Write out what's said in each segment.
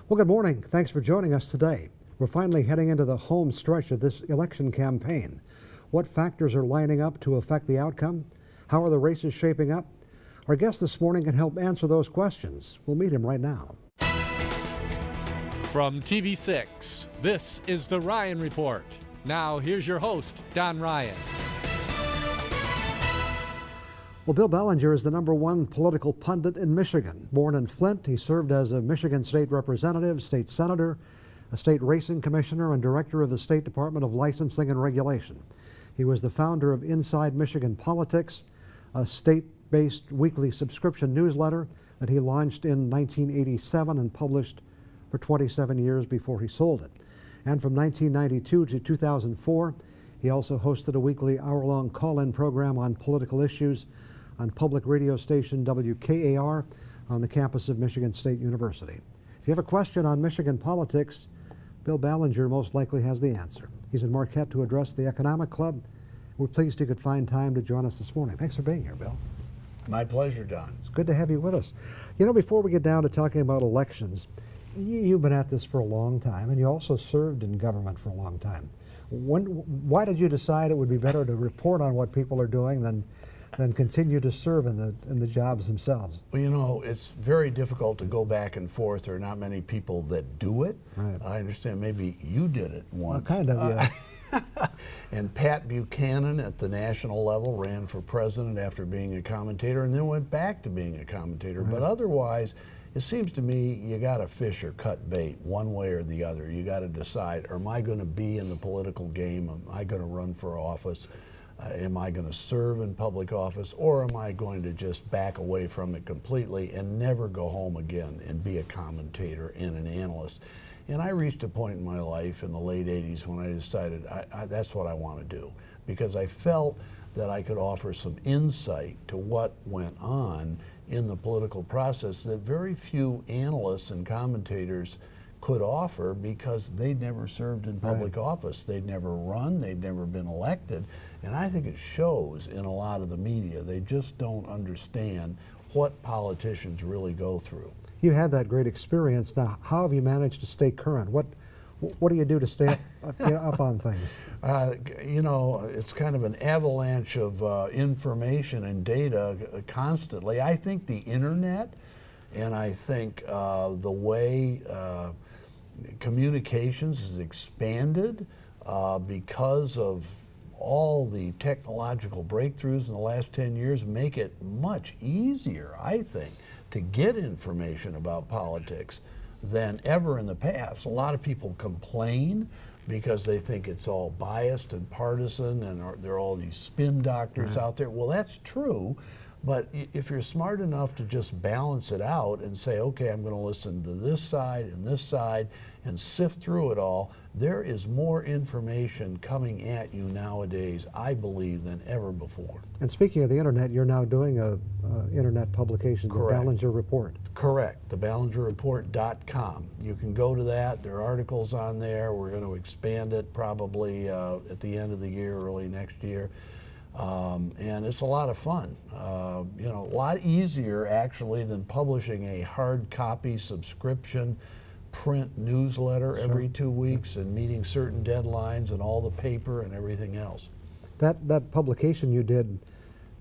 Well, good morning. Thanks for joining us today. We're finally heading into the home stretch of this election campaign. What factors are lining up to affect the outcome? How are the races shaping up? Our guest this morning can help answer those questions. We'll meet him right now. From TV6, this is The Ryan Report. Now, here's your host, Don Ryan. Well, Bill Ballinger is the #1 political pundit in Michigan. Born in Flint, he served as a Michigan state representative, state senator, a state racing commissioner, and director of the State Department of Licensing and Regulation. He was the founder of Inside Michigan Politics, a state-based weekly subscription newsletter that he launched in 1987 and published for 27 years before he sold it. And from 1992 to 2004, he also hosted a weekly hour-long call-in program on political issues on public radio station WKAR on the campus of Michigan State University. If you have a question on Michigan politics, Bill Ballinger most likely has the answer. He's in Marquette to address the Economic Club. We're pleased he could find time to join us this morning. Thanks for being here, Bill. My pleasure, Don. It's good to have you with us. You know, before we get down to talking about elections, you've been at this for a long time, and you also served in government for a long time. Why did you decide it would be better to report on what people are doing than continue to serve in the jobs themselves? Well, you know, it's very difficult to go back and forth. There are not many people that do it. Right. I understand maybe you did it once. Well, kind of, yeah. And Pat Buchanan at the national level ran for president after being a commentator and then went back to being a commentator. Right. But otherwise, it seems to me you got to fish or cut bait one way or the other. You got to decide, am I going to be in the political game? Am I going to run for office? Am I going to serve in public office, or am I going to just back away from it completely and never go home again and be a commentator and an analyst? And I reached a point in my life in the late 80s when I decided that's what I want to do, because I felt that I could offer some insight to what went on in the political process that very few analysts and commentators could offer, because they'd never served in public office. They'd never run, they'd never been elected. And I think it shows in a lot of the media. They just don't understand what politicians really go through. You had that great experience. Now, how have you managed to stay current? What do you do to stay up on things? You know, it's kind of an avalanche of information and data constantly. I think the internet, and I think the way communications has expanded because of all the technological breakthroughs in the last 10 years, make it much easier, I think, to get information about politics than ever in the past. A lot of people complain because they think it's all biased and partisan, and there are all these spin doctors out there. Well, that's true, but if you're smart enough to just balance it out and say, okay, I'm going to listen to this side and sift through it all, there is more information coming at you nowadays, I believe, than ever before. And speaking of the internet, you're now doing a internet publication, the Ballinger Report. Correct, theballingerreport.com. You can go to that. There are articles on there. We're going to expand it probably at the end of the year, early next year. And it's a lot of fun. You know, a lot easier actually than publishing a hard copy subscription print newsletter every 2 weeks and meeting certain deadlines and all the paper and everything else. That publication you did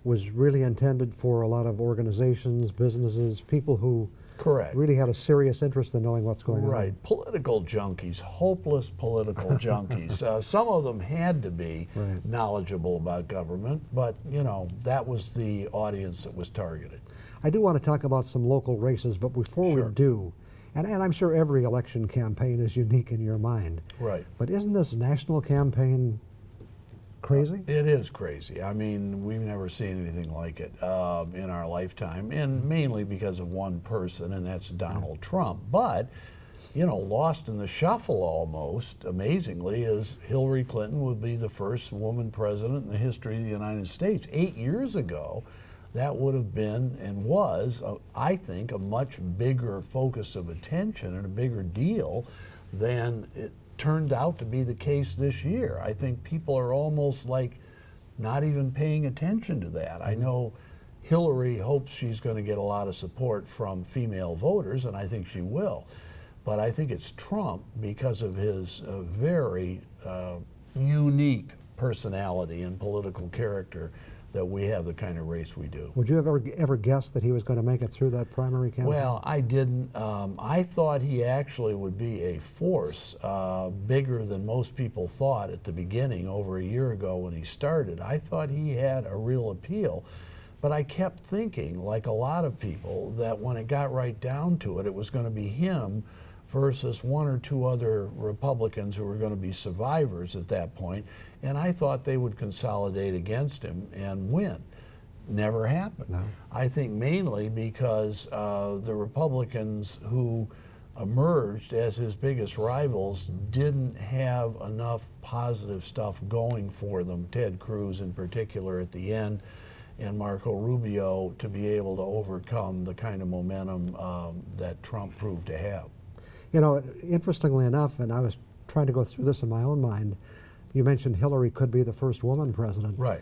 was really intended for a lot of organizations, businesses, people who really had a serious interest in knowing what's going on. Right, political junkies, hopeless political junkies. Some of them had to be knowledgeable about government, but you know, that was the audience that was targeted. I do want to talk about some local races, but before we do, and I'm sure every election campaign is unique in your mind. Right. But isn't this national campaign crazy? It is crazy. I mean, we've never seen anything like it in our lifetime, and mainly because of one person, and that's Donald Trump. But, you know, lost in the shuffle almost, amazingly, is Hillary Clinton would be the first woman president in the history of the United States. 8 years ago, that would have been and was, I think, a much bigger focus of attention and a bigger deal than it turned out to be the case this year. I think people are almost like not even paying attention to that. I know Hillary hopes she's going to get a lot of support from female voters, and I think she will. but I think it's Trump because of his very unique personality and political character that we have the kind of race we do. Would you have ever guessed that he was going to make it through that primary campaign? Well, I didn't. I thought he actually would be a force bigger than most people thought at the beginning, over a year ago when he started. I thought he had a real appeal, but I kept thinking, like a lot of people, that when it got right down to it, it was going to be him versus one or two other Republicans who were going to be survivors at that point, and I thought they would consolidate against him and win. Never happened. No. I think mainly because the Republicans who emerged as his biggest rivals didn't have enough positive stuff going for them, Ted Cruz in particular at the end, and Marco Rubio, to be able to overcome the kind of momentum that Trump proved to have. You know, interestingly enough, and I was trying to go through this in my own mind, you mentioned Hillary could be the first woman president. Right.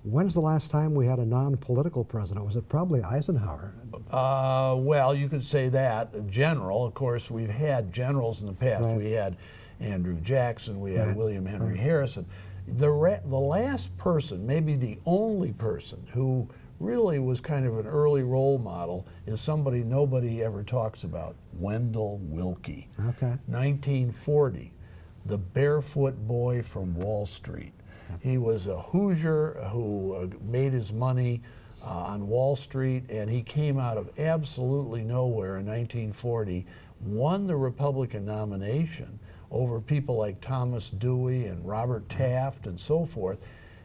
When's the last time we had a non-political president? Was it probably Eisenhower? Well, you could say that. General, of course, we've had generals in the past. Right. We had Andrew Jackson, we had Right. William Henry Right. Harrison. The last person, maybe the only person who really was kind of an early role model is somebody nobody ever talks about, Wendell Willkie. Okay. 1940, the barefoot boy from Wall Street. He was a Hoosier who made his money on Wall Street, and he came out of absolutely nowhere in 1940, won the Republican nomination over people like Thomas Dewey and Robert Taft and so forth.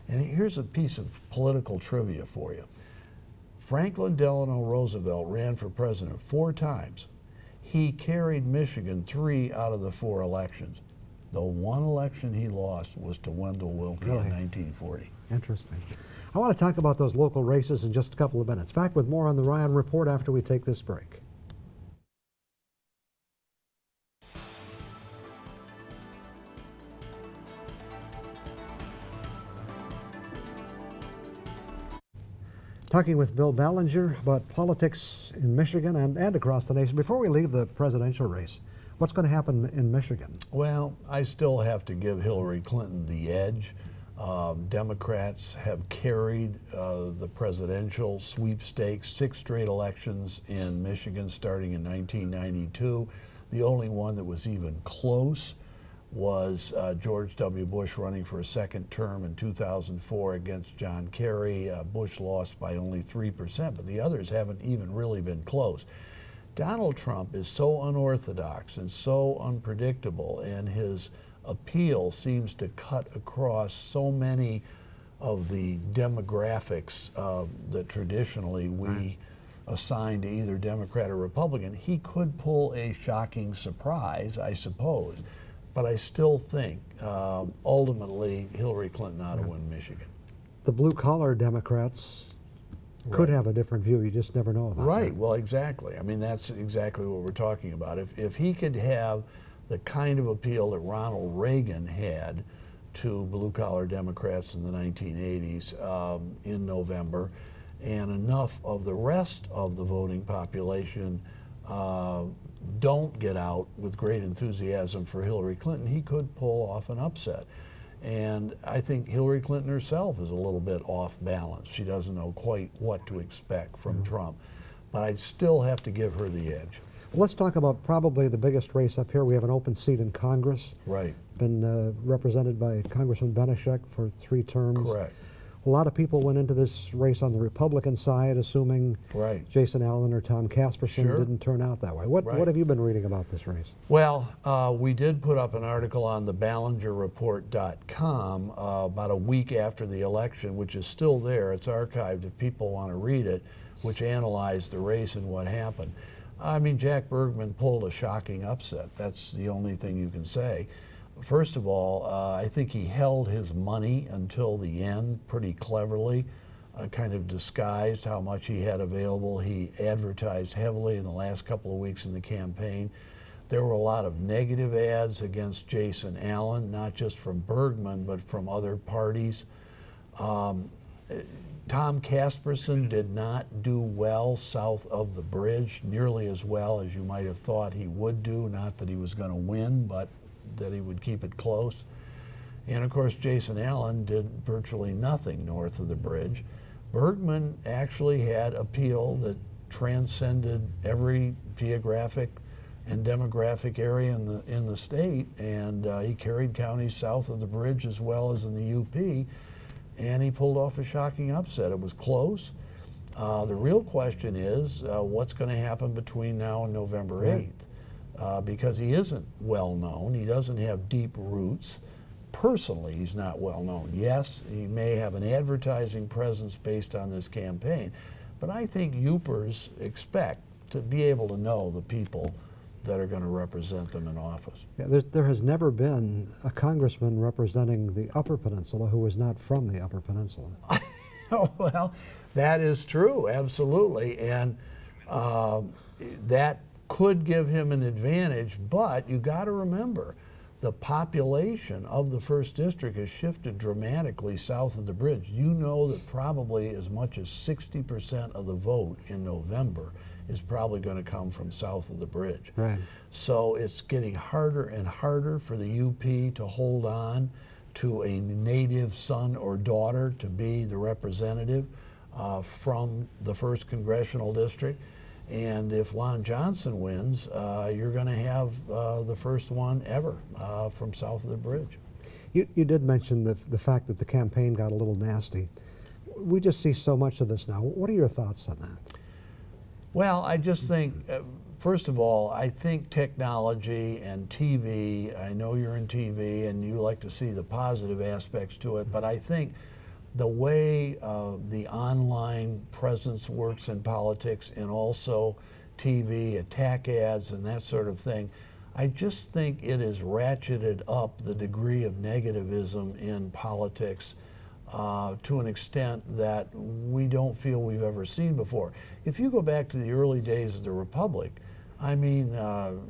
And here's a piece of political trivia for you. Franklin Delano Roosevelt ran for president 4 times. He carried Michigan 3 out of the 4 elections. The one election he lost was to Wendell Willkie Really? in 1940. Interesting. I want to talk about those local races in just a couple of minutes. Back with more on the Ryan Report after we take this break. Talking with Bill Ballinger about politics in Michigan and across the nation. Before we leave the presidential race, what's going to happen in Michigan? Well, I still have to give Hillary Clinton the edge. Democrats have carried the presidential sweepstakes, 6 straight elections in Michigan starting in 1992. The only one that was even close was George W. Bush running for a 2nd term in 2004 against John Kerry. Bush lost by only 3%, but the others haven't even really been close. Donald Trump is so unorthodox and so unpredictable, and his appeal seems to cut across so many of the demographics that traditionally we assign to either Democrat or Republican. He could pull a shocking surprise, I suppose. But I still think ultimately Hillary Clinton ought to win Michigan. The blue-collar Democrats could have a different view. You just never know about Right, that. well, exactly. I mean, that's exactly what we're talking about. If he could have the kind of appeal that Ronald Reagan had to blue-collar Democrats in the 1980s in November, and enough of the rest of the voting population don't get out with great enthusiasm for Hillary Clinton, he could pull off an upset. And I think Hillary Clinton herself is a little bit off balance. She doesn't know quite what to expect from Trump. But I'd still have to give her the edge. Well, let's talk about probably the biggest race up here. We have an open seat in Congress. Right. Been represented by Congressman Benishek for 3 terms. Correct. A lot of people went into this race on the Republican side, assuming Right. Jason Allen or Tom Casperson. Sure. Didn't turn out that way. What have you been reading about this race? Well, we did put up an article on the BallingerReport.com about a week after the election, which is still there. It's archived if people want to read it, which analyzed the race and what happened. I mean, Jack Bergman pulled a shocking upset. That's the only thing you can say. First of all, I think he held his money until the end pretty cleverly, kind of disguised how much he had available. He advertised heavily in the last couple of weeks in the campaign. There were a lot of negative ads against Jason Allen, not just from Bergman, but from other parties. Tom Casperson did not do well south of the bridge, nearly as well as you might have thought he would do. Not that he was going to win, but that he would keep it close. And of course, Jason Allen did virtually nothing north of the bridge. Bergman actually had appeal that transcended every geographic and demographic area in the state, and he carried counties south of the bridge as well as in the UP, and he pulled off a shocking upset. It was close. The real question is what's going to happen between now and November 8th, because he isn't well known. He doesn't have deep roots. Personally, he's not well known. Yes, he may have an advertising presence based on this campaign, but I think Yoopers expect to be able to know the people that are going to represent them in office. Yeah, there has never been a congressman representing the Upper Peninsula who was not from the Upper Peninsula. Well, that is true, absolutely, and that could give him an advantage, but you got to remember, the population of the 1st District has shifted dramatically south of the bridge. You know that probably as much as 60% of the vote in November is probably going to come from south of the bridge. Right. So it's getting harder and harder for the UP to hold on to a native son or daughter to be the representative from the 1st Congressional District. And if Lon Johnson wins, you're going to have the first one ever from south of the bridge. You did mention the fact that the campaign got a little nasty. We just see so much of this now. What are your thoughts on that? Well, I just think, first of all, I think technology and TV, I know you're in TV and you like to see the positive aspects to it, but I think the way the online presence works in politics and also TV, attack ads and that sort of thing, I just think it has ratcheted up the degree of negativism in politics to an extent that we don't feel we've ever seen before. If you go back to the early days of the Republic, I mean,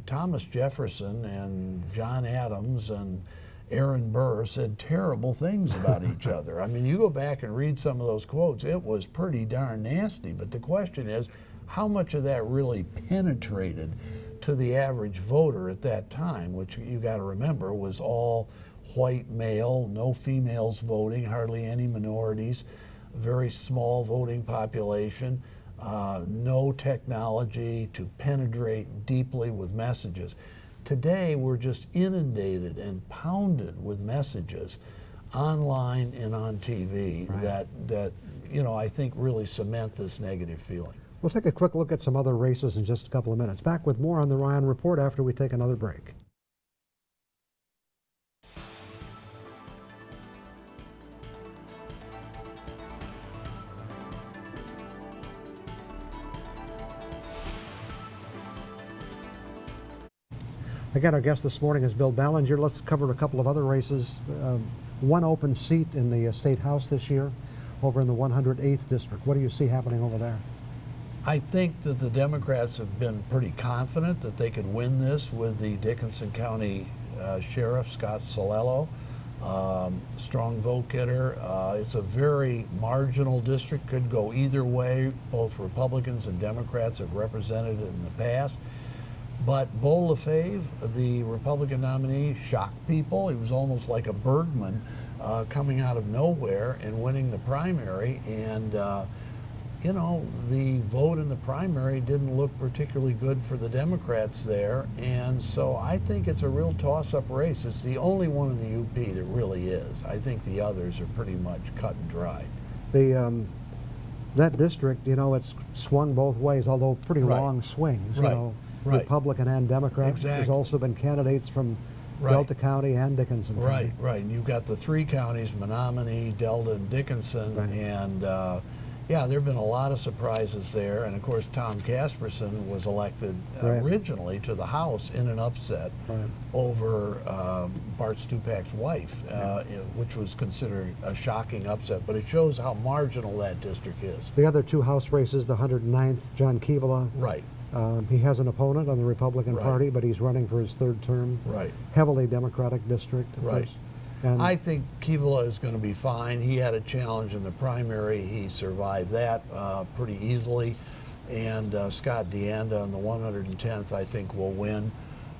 Thomas Jefferson and John Adams and Aaron Burr said terrible things about each other. I mean, you go back and read some of those quotes, it was pretty darn nasty. But the question is, how much of that really penetrated to the average voter at that time, which you got to remember was all white male, no females voting, hardly any minorities, very small voting population, no technology to penetrate deeply with messages. Today, we're just inundated and pounded with messages online and on TV that you know, I think really cement this negative feeling. We'll take a quick look at some other races in just a couple of minutes. Back with more on the Ryan Report after we take another break. Again, our guest this morning is Bill Ballinger. Let's cover a couple of other races. One open seat in the State House this year over in the 108th District. What do you see happening over there? I think that the Democrats have been pretty confident that they could win this with the Dickinson County Sheriff, Scott Solello. Strong vote getter. It's a very marginal district, could go either way. Both Republicans and Democrats have represented it in the past. But Beau Lefebvre, the Republican nominee, shocked people. He was almost like a Bergman coming out of nowhere and winning the primary. And, you know, the vote in the primary didn't look particularly good for the Democrats there. And so I think it's a real toss-up race. It's the only one in the UP that really is. I think the others are pretty much cut and dried. That district, you know, it's swung both ways, although pretty long swings. You know. Republican and Democrat. Exactly. There's also been candidates from Delta County and Dickinson County. Right. And you've got the three counties, Menominee, Delta, and Dickinson. And yeah, there have been a lot of surprises there. And of course, Tom Casperson was elected originally to the House in an upset over Bart Stupak's wife, which was considered a shocking upset. But it shows how marginal that district is. The other two House races, the 109th, John Keevala. He has an opponent on the Republican Party, but he's running for his third term. Heavily Democratic district, of course. And I think Kivela is going to be fine. He had a challenge in the primary. He survived that pretty easily. And Scott DeAnda on the 110th, I think, will win.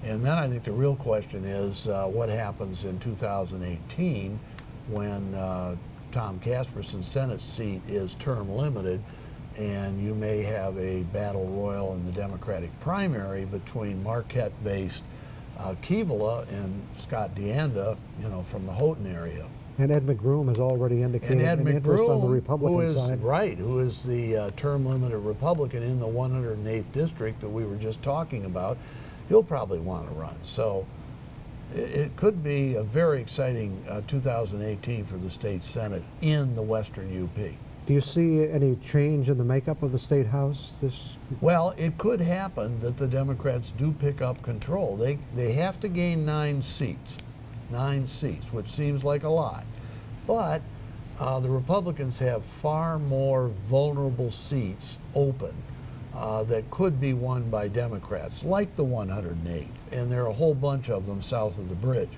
And then I think the real question is what happens in 2018 when Tom Casperson's Senate seat is term limited, and you may have a battle royal in the Democratic primary between Marquette-based Kivela and Scott DeAnda, from the Houghton area. And Ed McBroom has already indicated an interest on the Republican side. Who is the term-limited Republican in the 108th district that we were just talking about. He'll probably want to run. So it could be a very exciting 2018 for the state Senate in the Western UP. Do you see any change in the makeup of the State House this? Well, it could happen that the Democrats do pick up control. They have to gain 9 seats, which seems like a lot. But the Republicans have far more vulnerable seats open that could be won by Democrats, like the 108th. And there are a whole bunch of them south of the bridge.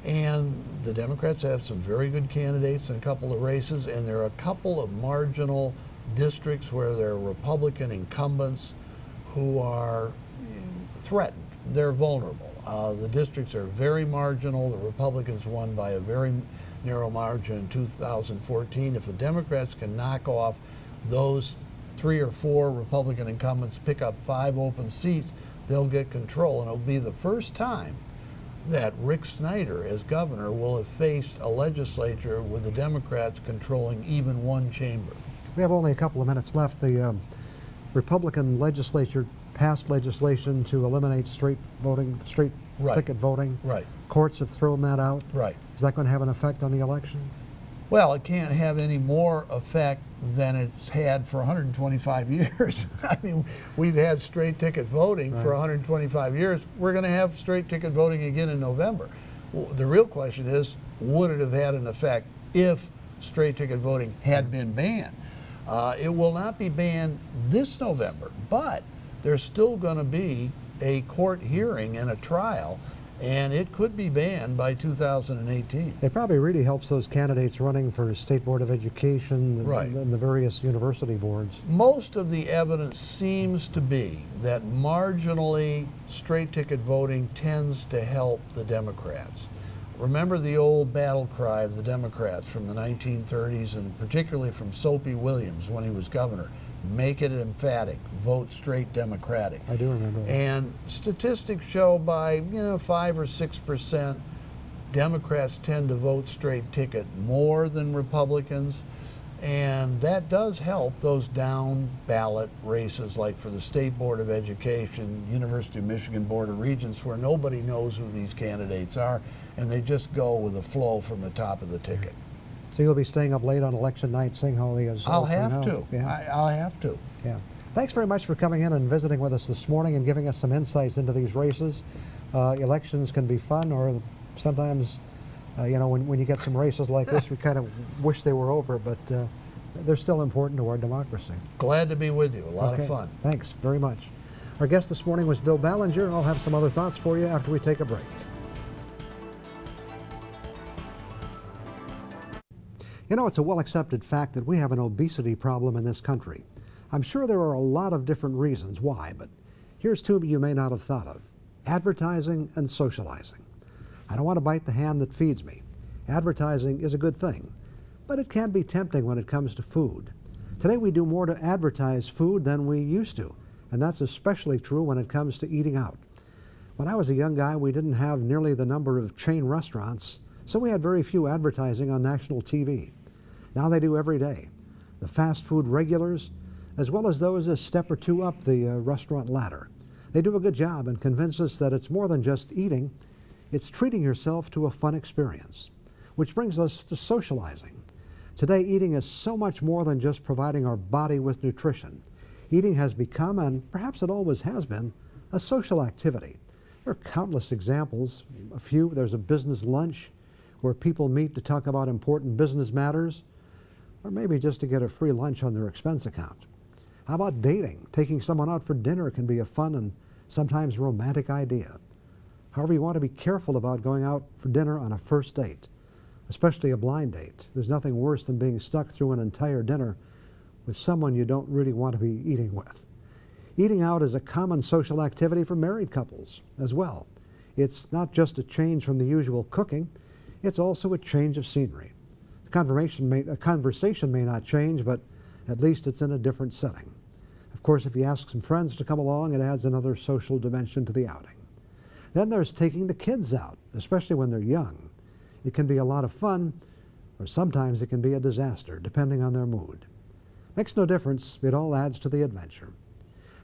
And the Democrats have some very good candidates in a couple of races, and there are a couple of marginal districts where there are Republican incumbents who are threatened. They're vulnerable. The districts are very marginal. The Republicans won by a very narrow margin in 2014. If the Democrats can knock off those 3 or 4 Republican incumbents, pick up 5 open seats, they'll get control. And it'll be the first time that Rick Snyder, as governor, will have faced a legislature with the Democrats controlling even one chamber. We have only a couple of minutes left. The Republican legislature passed legislation to eliminate straight ticket voting. Right. Courts have thrown that out. Right. Is that going to have an effect on the election? Well, it can't have any more effect than it's had for 125 years. I mean, we've had straight ticket voting for 125 years. We're going to have straight ticket voting again in November. The real question is, would it have had an effect if straight ticket voting had been banned? It will not be banned this November, but there's still going to be a court hearing and a trial, and it could be banned by 2018. It probably really helps those candidates running for State Board of Education and the various university boards. Most of the evidence seems to be that marginally straight ticket voting tends to help the Democrats. Remember the old battle cry of the Democrats from the 1930s, and particularly from Soapy Williams when he was governor: make it emphatic, vote straight Democratic. I do remember that. And statistics show by 5 or 6%, Democrats tend to vote straight ticket more than Republicans, and that does help those down ballot races like for the State Board of Education, University of Michigan Board of Regents, where nobody knows who these candidates are, and they just go with the flow from the top of the ticket. So you'll be staying up late on election night seeing how the results I'll have to. Yeah. I'll have to. Yeah. Thanks very much for coming in and visiting with us this morning and giving us some insights into these races. Elections can be fun, or sometimes, when you get some races like this, we kind of wish they were over, but they're still important to our democracy. Glad to be with you. A lot of fun. Thanks very much. Our guest this morning was Bill Ballinger. I'll have some other thoughts for you after we take a break. It's a well-accepted fact that we have an obesity problem in this country. I'm sure there are a lot of different reasons why, but here's 2 you may not have thought of: advertising and socializing. I don't want to bite the hand that feeds me. Advertising is a good thing, but it can be tempting when it comes to food. Today we do more to advertise food than we used to, and that's especially true when it comes to eating out. When I was a young guy, we didn't have nearly the number of chain restaurants, so we had very few advertising on national TV. Now they do every day. The fast food regulars, as well as those a step or 2 up the restaurant ladder. They do a good job and convince us that it's more than just eating, it's treating yourself to a fun experience. Which brings us to socializing. Today, eating is so much more than just providing our body with nutrition. Eating has become, and perhaps it always has been, a social activity. There are countless examples. A few: there's a business lunch where people meet to talk about important business matters, or maybe just to get a free lunch on their expense account. How about dating? Taking someone out for dinner can be a fun and sometimes romantic idea. However, you want to be careful about going out for dinner on a first date. especially a blind date. There's nothing worse than being stuck through an entire dinner with someone you don't really want to be eating with. Eating out is a common social activity for married couples as well. It's not just a change from the usual cooking, it's also a change of scenery. A conversation may not change, but at least it's in a different setting. Of course, if you ask some friends to come along, it adds another social dimension to the outing. Then there's taking the kids out, especially when they're young. It can be a lot of fun, or sometimes it can be a disaster, depending on their mood. Makes no difference, it all adds to the adventure.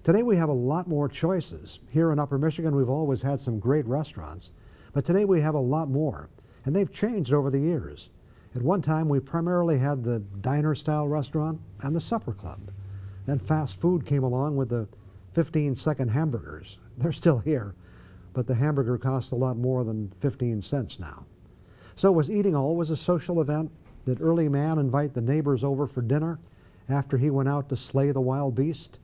Today we have a lot more choices. Here in Upper Michigan we've always had some great restaurants, but today we have a lot more, and they've changed over the years. At one time we primarily had the diner-style restaurant and the supper club. Then fast food came along with the 15-second hamburgers. They're still here, but the hamburger costs a lot more than 15 cents now. So was eating always a social event? Did early man invite the neighbors over for dinner after he went out to slay the wild beast?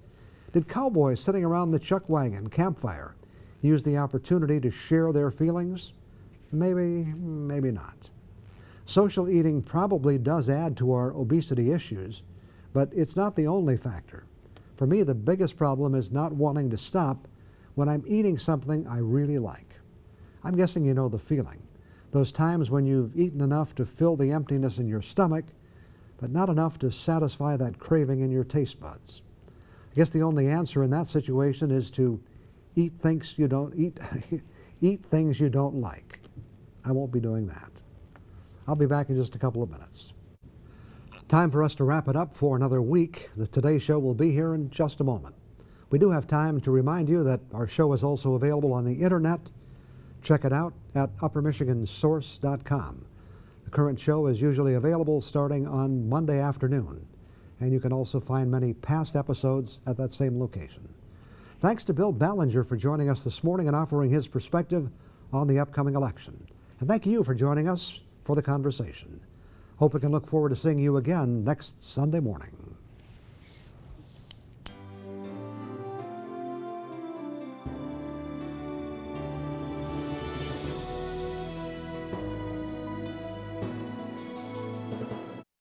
Did cowboys sitting around the chuck wagon campfire use the opportunity to share their feelings? Maybe, maybe not. Social eating probably does add to our obesity issues, but it's not the only factor. For me, the biggest problem is not wanting to stop when I'm eating something I really like. I'm guessing you know the feeling. Those times when you've eaten enough to fill the emptiness in your stomach, but not enough to satisfy that craving in your taste buds. I guess the only answer in that situation is to eat things you don't eat things you don't like. I won't be doing that. I'll be back in just a couple of minutes. Time for us to wrap it up for another week. The Today Show will be here in just a moment. We do have time to remind you that our show is also available on the internet. Check it out at uppermichigansource.com. The current show is usually available starting on Monday afternoon, and you can also find many past episodes at that same location. Thanks to Bill Ballinger for joining us this morning and offering his perspective on the upcoming election. And thank you for joining us for the conversation. Hope we can look forward to seeing you again next Sunday morning.